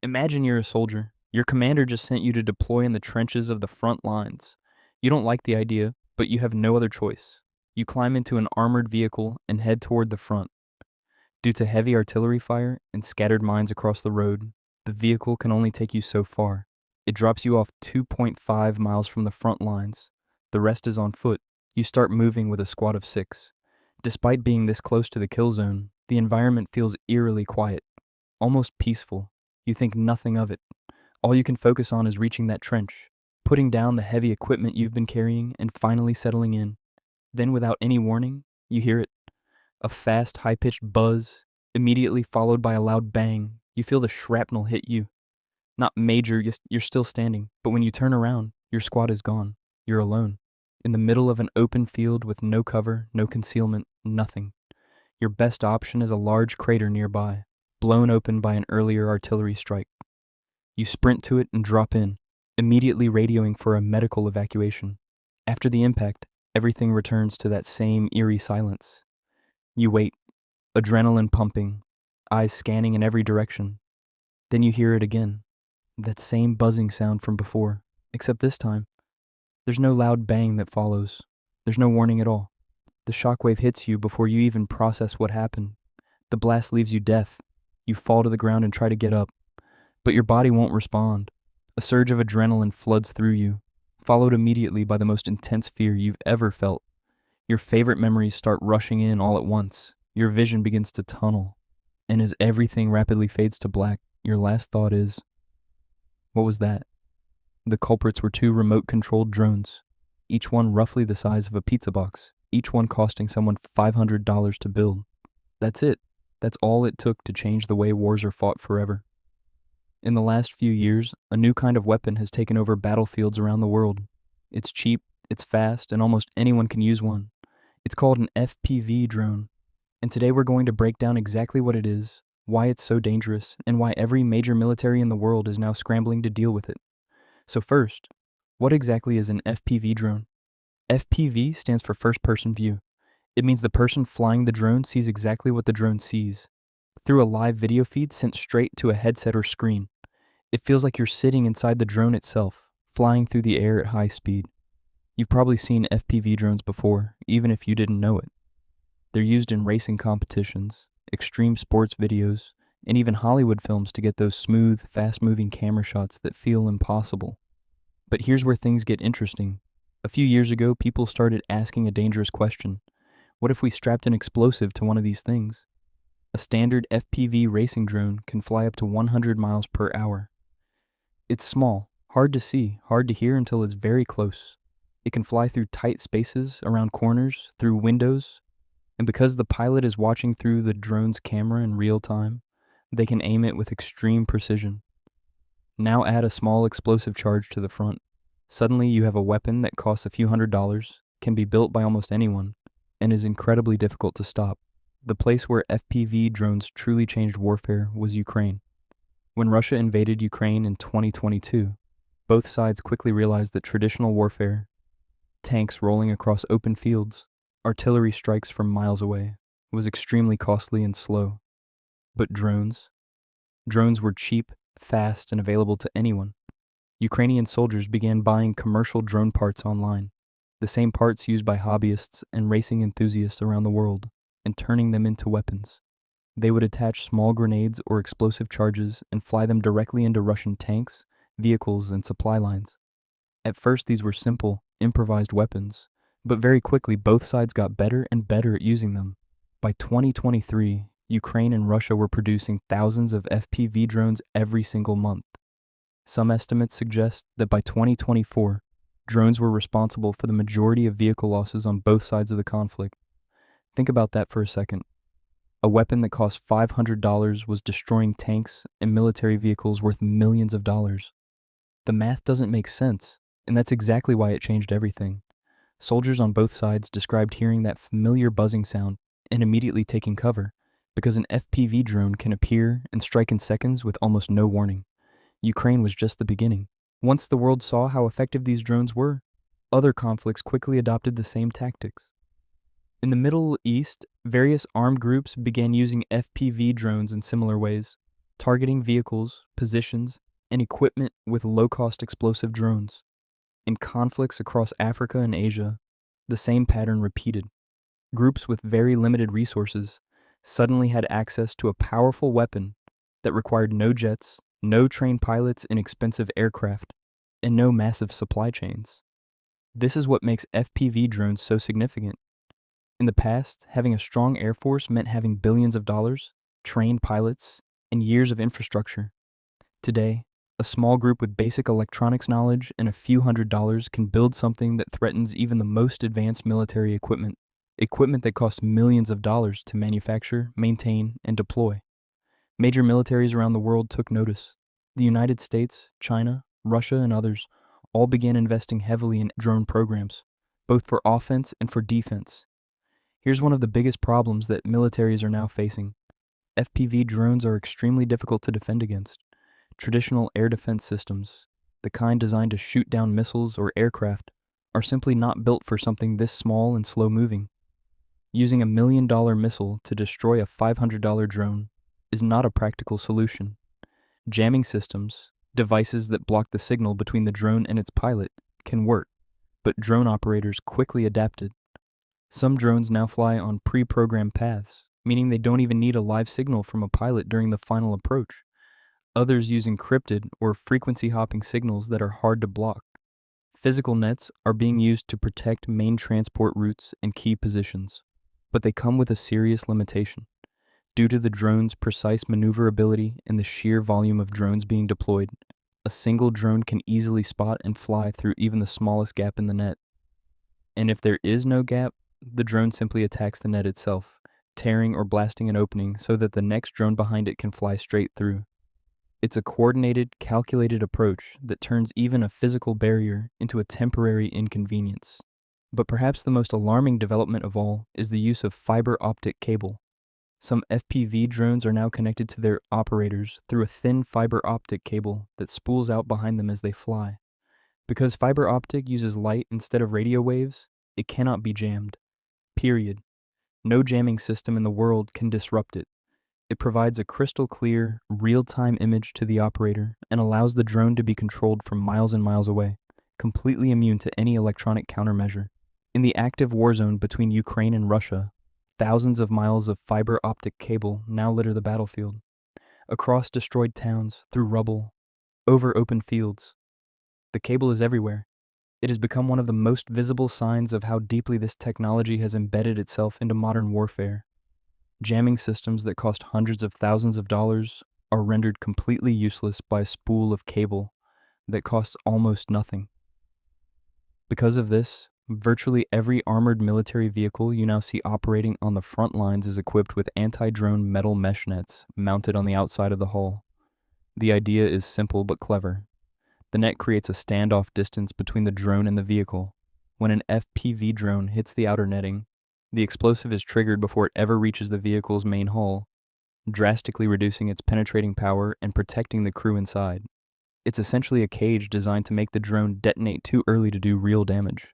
Imagine you're a soldier. Your commander just sent you to deploy in the trenches of the front lines. You don't like the idea, but you have no other choice. You climb into an armored vehicle and head toward the front. Due to heavy artillery fire and scattered mines across the road, the vehicle can only take you so far. It drops you off 2.5 miles from the front lines. The rest is on foot. You start moving with a squad of 6. Despite being this close to the kill zone, the environment feels eerily quiet, almost peaceful. You think nothing of it. All you can focus on is reaching that trench, putting down the heavy equipment you've been carrying, and finally settling in. Then, without any warning, you hear it. A fast, high-pitched buzz, immediately followed by a loud bang. You feel the shrapnel hit you. Not major, you're still standing, but when you turn around, your squad is gone. You're alone, in the middle of an open field with no cover, no concealment, nothing. Your best option is a large crater nearby, blown open by an earlier artillery strike. You sprint to it and drop in, immediately radioing for a medical evacuation. After the impact, everything returns to that same eerie silence. You wait, adrenaline pumping, eyes scanning in every direction. Then you hear it again, that same buzzing sound from before, except this time, there's no loud bang that follows. There's no warning at all. The shockwave hits you before you even process what happened. The blast leaves you deaf. You fall to the ground and try to get up, but your body won't respond. A surge of adrenaline floods through you, followed immediately by the most intense fear you've ever felt. Your favorite memories start rushing in all at once. Your vision begins to tunnel, and as everything rapidly fades to black, your last thought is, what was that? The culprits were 2 remote-controlled drones, each one roughly the size of a pizza box, each one costing someone $500 to build. That's it. That's all it took to change the way wars are fought forever. In the last few years, a new kind of weapon has taken over battlefields around the world. It's cheap, it's fast, and almost anyone can use one. It's called an FPV drone. And today we're going to break down exactly what it is, why it's so dangerous, and why every major military in the world is now scrambling to deal with it. So first, what exactly is an FPV drone? FPV stands for first-person view. It means the person flying the drone sees exactly what the drone sees, through a live video feed sent straight to a headset or screen. It feels like you're sitting inside the drone itself, flying through the air at high speed. You've probably seen FPV drones before, even if you didn't know it. They're used in racing competitions, extreme sports videos, and even Hollywood films to get those smooth, fast-moving camera shots that feel impossible. But here's where things get interesting. A few years ago, people started asking a dangerous question. What if we strapped an explosive to one of these things? A standard FPV racing drone can fly up to 100 miles per hour. It's small, hard to see, hard to hear until it's very close. It can fly through tight spaces, around corners, through windows, and because the pilot is watching through the drone's camera in real time, they can aim it with extreme precision. Now add a small explosive charge to the front. Suddenly you have a weapon that costs a few $100s, can be built by almost anyone, and is incredibly difficult to stop. The place where FPV drones truly changed warfare was Ukraine. When Russia invaded Ukraine in 2022, both sides quickly realized that traditional warfare, tanks rolling across open fields, artillery strikes from miles away, was extremely costly and slow. But drones were cheap, fast, and available to anyone. Ukrainian soldiers began buying commercial drone parts online, the same parts used by hobbyists and racing enthusiasts around the world, and turning them into weapons. They would attach small grenades or explosive charges and fly them directly into Russian tanks, vehicles, and supply lines. At first, these were simple, improvised weapons, but very quickly both sides got better and better at using them. By 2023, Ukraine and Russia were producing thousands of FPV drones every single month. Some estimates suggest that by 2024, drones were responsible for the majority of vehicle losses on both sides of the conflict. Think about that for a second. A weapon that cost $500 was destroying tanks and military vehicles worth millions of dollars. The math doesn't make sense, and that's exactly why it changed everything. Soldiers on both sides described hearing that familiar buzzing sound and immediately taking cover, because an FPV drone can appear and strike in seconds with almost no warning. Ukraine was just the beginning. Once the world saw how effective these drones were, other conflicts quickly adopted the same tactics. In the Middle East, various armed groups began using FPV drones in similar ways. targeting vehicles, positions, and equipment with low-cost explosive drones. In conflicts across Africa and Asia, the same pattern repeated. Groups with very limited resources suddenly had access to a powerful weapon that required no jets, no trained pilots in expensive aircraft, and no massive supply chains. This is what makes FPV drones so significant. In the past, having a strong air force meant having billions of dollars, trained pilots, and years of infrastructure. Today, a small group with basic electronics knowledge and a few $100s can build something that threatens even the most advanced military equipment that costs millions of dollars to manufacture, maintain, and deploy. Major militaries around the world took notice. The United States, China, Russia, and others all began investing heavily in drone programs, both for offense and for defense. Here's one of the biggest problems that militaries are now facing. FPV drones are extremely difficult to defend against. Traditional air defense systems, the kind designed to shoot down missiles or aircraft, are simply not built for something this small and slow-moving. Using $1 million missile to destroy a $500 drone is not a practical solution. Jamming systems, devices that block the signal between the drone and its pilot, can work, but drone operators quickly adapted. Some drones now fly on pre-programmed paths, meaning they don't even need a live signal from a pilot during the final approach. Others use encrypted or frequency-hopping signals that are hard to block. Physical nets are being used to protect main transport routes and key positions, but they come with a serious limitation. Due to the drone's precise maneuverability and the sheer volume of drones being deployed, a single drone can easily spot and fly through even the smallest gap in the net. And if there is no gap, the drone simply attacks the net itself, tearing or blasting an opening so that the next drone behind it can fly straight through. It's a coordinated, calculated approach that turns even a physical barrier into a temporary inconvenience. But perhaps the most alarming development of all is the use of fiber optic cable. Some FPV drones are now connected to their operators through a thin fiber optic cable that spools out behind them as they fly. Because fiber optic uses light instead of radio waves, it cannot be jammed. Period. No jamming system in the world can disrupt it. It provides a crystal clear, real-time image to the operator and allows the drone to be controlled from miles and miles away, completely immune to any electronic countermeasure. In the active war zone between Ukraine and Russia, thousands of miles of fiber optic cable now litter the battlefield. Across destroyed towns, through rubble, over open fields. The cable is everywhere. It has become one of the most visible signs of how deeply this technology has embedded itself into modern warfare. Jamming systems that cost hundreds of thousands of dollars are rendered completely useless by a spool of cable that costs almost nothing. Because of this, virtually every armored military vehicle you now see operating on the front lines is equipped with anti-drone metal mesh nets mounted on the outside of the hull. The idea is simple but clever. The net creates a standoff distance between the drone and the vehicle. When an FPV drone hits the outer netting, the explosive is triggered before it ever reaches the vehicle's main hull, drastically reducing its penetrating power and protecting the crew inside. It's essentially a cage designed to make the drone detonate too early to do real damage.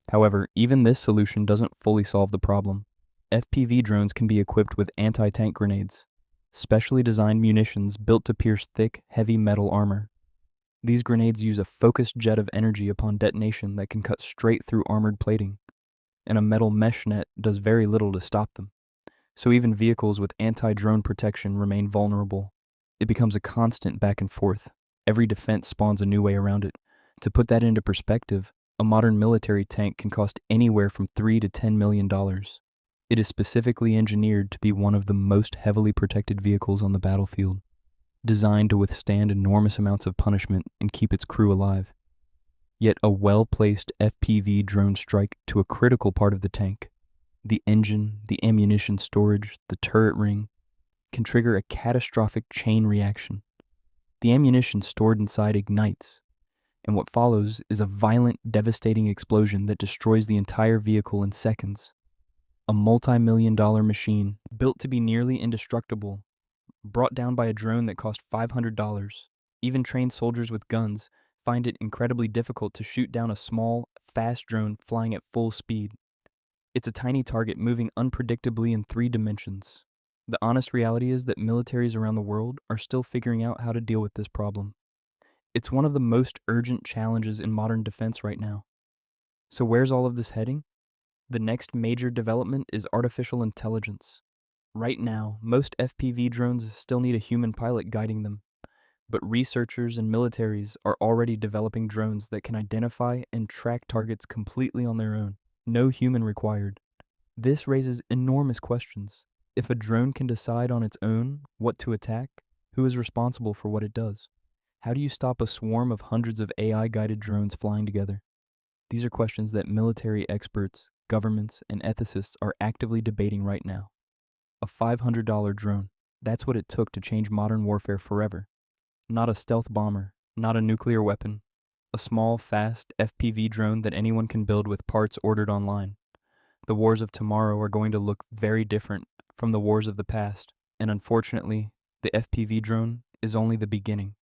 However, even this solution doesn't fully solve the problem. FPV drones can be equipped with anti-tank grenades, specially designed munitions built to pierce thick, heavy metal armor. These grenades use a focused jet of energy upon detonation that can cut straight through armored plating, and a metal mesh net does very little to stop them. So even vehicles with anti-drone protection remain vulnerable. It becomes a constant back and forth. Every defense spawns a new way around it. To put that into perspective, a modern military tank can cost anywhere from $3 to $10 million. It is specifically engineered to be one of the most heavily protected vehicles on the battlefield, designed to withstand enormous amounts of punishment and keep its crew alive. Yet a well-placed FPV drone strike to a critical part of the tank, the engine, the ammunition storage, the turret ring, can trigger a catastrophic chain reaction. The ammunition stored inside ignites, and what follows is a violent, devastating explosion that destroys the entire vehicle in seconds. A multi-million-dollar machine, built to be nearly indestructible, brought down by a drone that cost $500. Even trained soldiers with guns find it incredibly difficult to shoot down a small, fast drone flying at full speed. It's a tiny target moving unpredictably in 3 dimensions. The honest reality is that militaries around the world are still figuring out how to deal with this problem. It's one of the most urgent challenges in modern defense right now. So, where's all of this heading? The next major development is artificial intelligence. Right now, most FPV drones still need a human pilot guiding them, but researchers and militaries are already developing drones that can identify and track targets completely on their own, no human required. This raises enormous questions. If a drone can decide on its own what to attack, who is responsible for what it does? How do you stop a swarm of hundreds of AI-guided drones flying together? These are questions that military experts, governments, and ethicists are actively debating right now. A $500 drone, that's what it took to change modern warfare forever. Not a stealth bomber, not a nuclear weapon. A small, fast FPV drone that anyone can build with parts ordered online. The wars of tomorrow are going to look very different from the wars of the past, and unfortunately, the FPV drone is only the beginning.